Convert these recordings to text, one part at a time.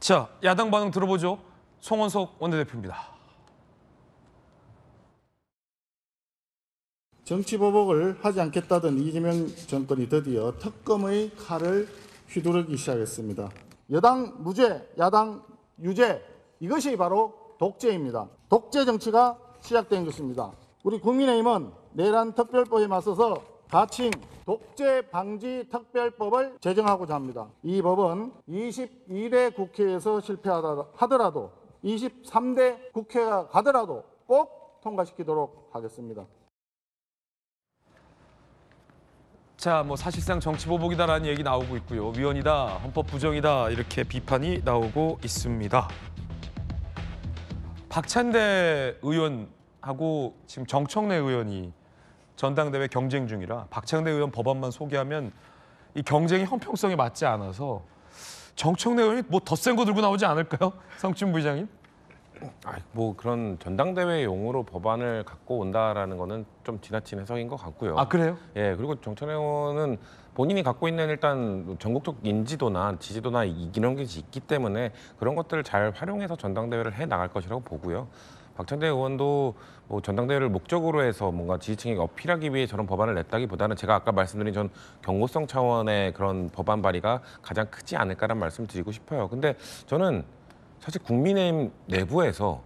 자, 야당 반응 들어보죠. 송원석 원내대표입니다. 정치보복을 하지 않겠다던 이재명 정권이 드디어 특검의 칼을 휘두르기 시작했습니다. 여당 무죄, 야당 유죄, 이것이 바로 독재입니다. 독재 정치가 시작된 것입니다. 우리 국민의힘은 내란 특별법에 맞서서 가칭 독재 방지 특별법을 제정하고자 합니다. 이 법은 22대 국회에서 실패하더라도 23대 국회가 가더라도 꼭 통과시키도록 하겠습니다. 자, 뭐 사실상 정치보복이다라는 얘기 나오고 있고요. 위헌이다, 헌법 부정이다 이렇게 비판이 나오고 있습니다. 박찬대 의원하고 지금 정청래 의원이 전당대회 경쟁 중이라 박찬대 의원 법안만 소개하면 이 경쟁이 형평성에 맞지 않아서 정청래 의원이 뭐 더 센 거 들고 나오지 않을까요? 성춘 부의장님? 뭐 그런 전당대회용으로 법안을 갖고 온다라는 거는 좀 지나친 해석인 것 같고요. 아, 그래요? 예, 그리고 정청래 의원은 본인이 갖고 있는 일단 전국적 인지도나 지지도나 이런 게 있기 때문에 그런 것들을 잘 활용해서 전당대회를 해 나갈 것이라고 보고요. 박찬대 의원도 뭐 전당대회를 목적으로 해서 뭔가 지지층에게 어필하기 위해 저런 법안을 냈다기보다는 제가 아까 말씀드린 전 경고성 차원의 그런 법안 발의가 가장 크지 않을까라는 말씀을 드리고 싶어요. 근데 저는 사실 국민의힘 내부에서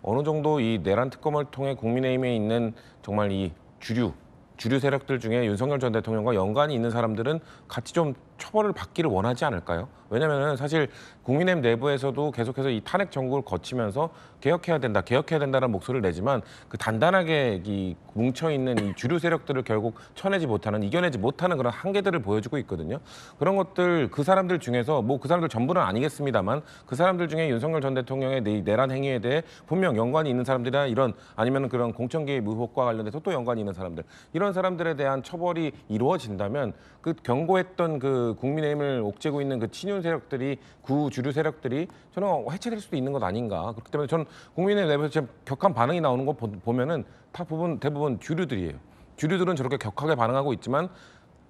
어느 정도 이 내란 특검을 통해 국민의힘에 있는 정말 이 주류 세력들 중에 윤석열 전 대통령과 연관이 있는 사람들은 같이 좀 처벌을 받기를 원하지 않을까요? 왜냐하면 사실 국민의힘 내부에서도 계속해서 이 탄핵 정국을 거치면서 개혁해야 된다는 목소리를 내지만 그 단단하게 이 뭉쳐 있는 이 주류 세력들을 결국 이겨내지 못하는 그런 한계들을 보여주고 있거든요. 그런 것들 그 사람들 중에서 뭐 그 사람들 전부는 아니겠습니다만 그 사람들 중에 윤석열 전 대통령의 내란 행위에 대해 분명 연관이 있는 사람들이나 이런 아니면 그런 공천개입 의혹과 관련돼서 또 연관이 있는 사람들 이런 사람들에 대한 처벌이 이루어진다면 그 경고했던 그 국민의힘을 옥죄고 있는 그 친윤 세력들이 구주류 세력들이 저는 해체될 수도 있는 것 아닌가. 그렇기 때문에 저는 국민의힘 내부에서 지금 격한 반응이 나오는 거 보면은 대부분 주류들이에요. 주류들은 저렇게 격하게 반응하고 있지만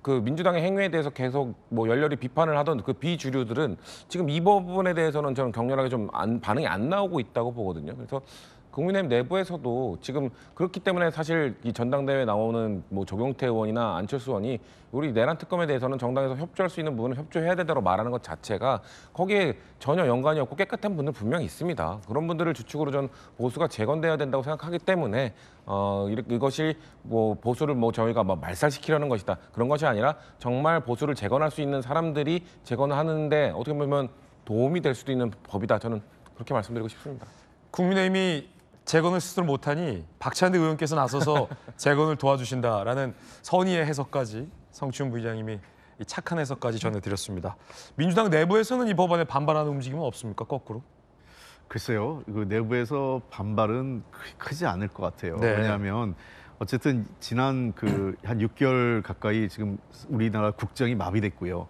그 민주당의 행위에 대해서 계속 뭐 열렬히 비판을 하던 그 비주류들은 지금 이 부분에 대해서는 저는 격렬하게 좀 반응이 안 나오고 있다고 보거든요. 그래서 국민의힘 내부에서도 지금 그렇기 때문에 사실 이 전당대회에 나오는 뭐 조경태 의원이나 안철수 의원이 우리 내란 특검에 대해서는 정당에서 협조할 수 있는 부분은 협조해야 된다고 말하는 것 자체가 거기에 전혀 연관이 없고 깨끗한 분들 분명히 있습니다. 그런 분들을 주축으로 전 보수가 재건돼야 된다고 생각하기 때문에 이것이 뭐 보수를 뭐 저희가 막 말살시키려는 것이다 그런 것이 아니라 정말 보수를 재건할 수 있는 사람들이 재건을 하는데 어떻게 보면 도움이 될 수도 있는 법이다. 저는 그렇게 말씀드리고 싶습니다. 국민의힘이 재건을 스스로 못하니 박찬대 의원께서 나서서 재건을 도와주신다라는 선의의 해석까지 성춘 부의장님이 이 착한 해석까지 전해드렸습니다. 민주당 내부에서는 이 법안에 반발하는 움직임은 없습니까? 거꾸로? 글쎄요. 그 내부에서 반발은 크지 않을 것 같아요. 네. 왜냐하면 어쨌든 지난 그 한 6개월 가까이 지금 우리나라 국정이 마비됐고요.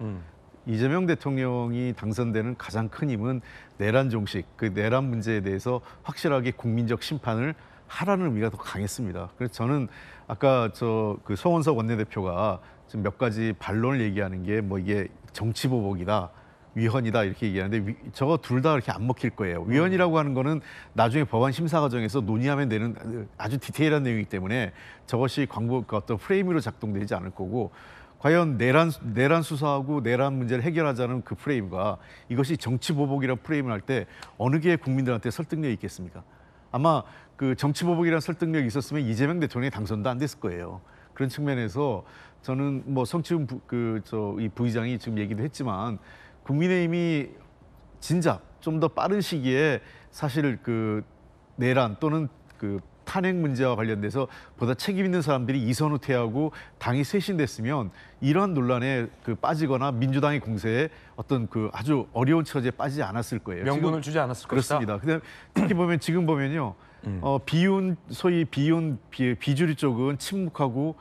이재명 대통령이 당선되는 가장 큰 힘은 내란 종식, 그 내란 문제에 대해서 확실하게 국민적 심판을 하라는 의미가 더 강했습니다. 그래서 저는 아까 그 송원석 원내대표가 지금 몇 가지 반론을 얘기하는 게 뭐 이게 정치보복이다, 위헌이다 이렇게 얘기하는데 저거 둘 다 이렇게 안 먹힐 거예요. 위헌이라고 하는 거는 나중에 법안 심사 과정에서 논의하면 되는 아주 디테일한 내용이기 때문에 저것이 광고 어떤 프레임으로 작동되지 않을 거고 과연 내란 수사하고 내란 문제를 해결하자는 그 프레임과 이것이 정치보복이라는 프레임을 할 때 어느 게 국민들한테 설득력이 있겠습니까? 아마 그 정치보복이라는 설득력이 있었으면 이재명 대통령이 당선도 안 됐을 거예요. 그런 측면에서 저는 뭐 성취훈 이 부의장이 지금 얘기도 했지만 국민의힘이 진작 좀 더 빠른 시기에 사실 그 내란 또는 그 탄핵 문제와 관련돼서 보다 책임 있는 사람들이 이선우 퇴하고 당이 쇄신됐으면 이러한 논란에 빠지거나 민주당의 공세에 어떤 그 아주 어려운 처지에 빠지지 않았을 거예요. 명분을 주지 않았을 그렇습니다. 것이다. 근데 특히 보면 지금 보면요, 소위 비주류 쪽은 침묵하고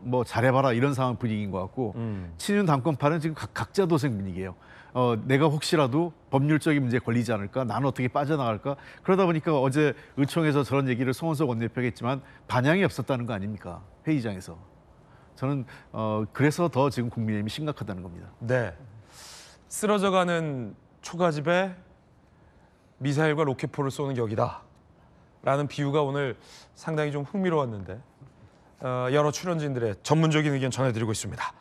뭐 잘해봐라 이런 상황 분위기인 것 같고 친윤 당권파는 지금 각자 도생 분위기예요. 내가 혹시라도 법률적인 문제에 걸리지 않을까? 나는 어떻게 빠져나갈까? 그러다 보니까 어제 의총에서 저런 얘기를 송원석 원내대표가 했지만 반향이 없었다는 거 아닙니까? 회의장에서. 저는 그래서 더 지금 국민의힘이 심각하다는 겁니다. 네. 쓰러져가는 초가집에 미사일과 로켓포를 쏘는 격이다라는 비유가 오늘 상당히 좀 흥미로웠는데 여러 출연진들의 전문적인 의견 전해드리고 있습니다.